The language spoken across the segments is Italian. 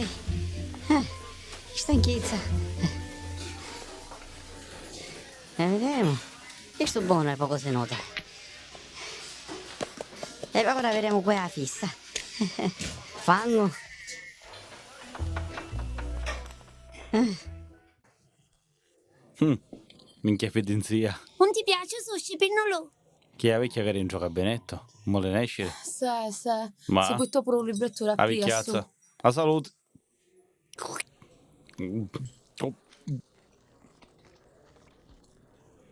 Che stanchezza. Vediamo. Io sto buono, poco si nota. E ora vedremo qua la fissa. Fanno. Minchia fedenzia. Non ti piace sushi, pinnolo? Chi è la vecchia che era in gioco a Benetto? Mo le ne esce? Sì. Ma? Si buttò pure un libretto da La prima. vecchiazza. La salute.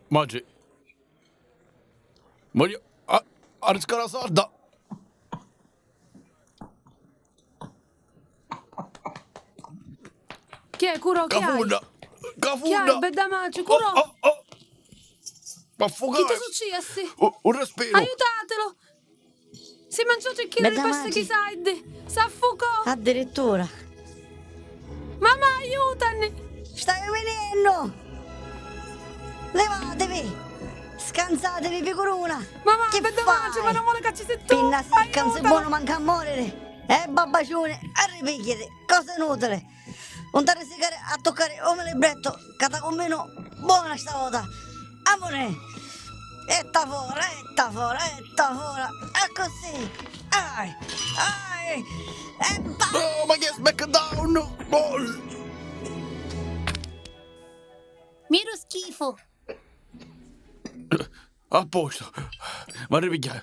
Maggi. Voglio... A riscala sorda. Chi è, Curo? Chi hai? Cafunda. Chi hai? Cafunda. Bedamaggio, Curo? Ma Chi ti affogare. successe? Un respiro. Aiutatelo! Si è mangiato il chilo di pasta che sai. S'affocò! Addirittura. Mamma, aiutami! Stai venendo! Levatevi! Scansatevi, piccoluna! Mamma, Che bedamaggio, ma fai? non vuole che ci sei tu! Pinna secca, non sei Aiutalo! buono manca a morire! Babbacione, arripicchiati, cosa inutile! Non ti risicare a toccare come libretto, che ta con meno buona stavolta! Amore! Etta fuori, e così! Ai! E No, ma che smackdown. Ball. Miro schifo! A posto. Ma ripicchia.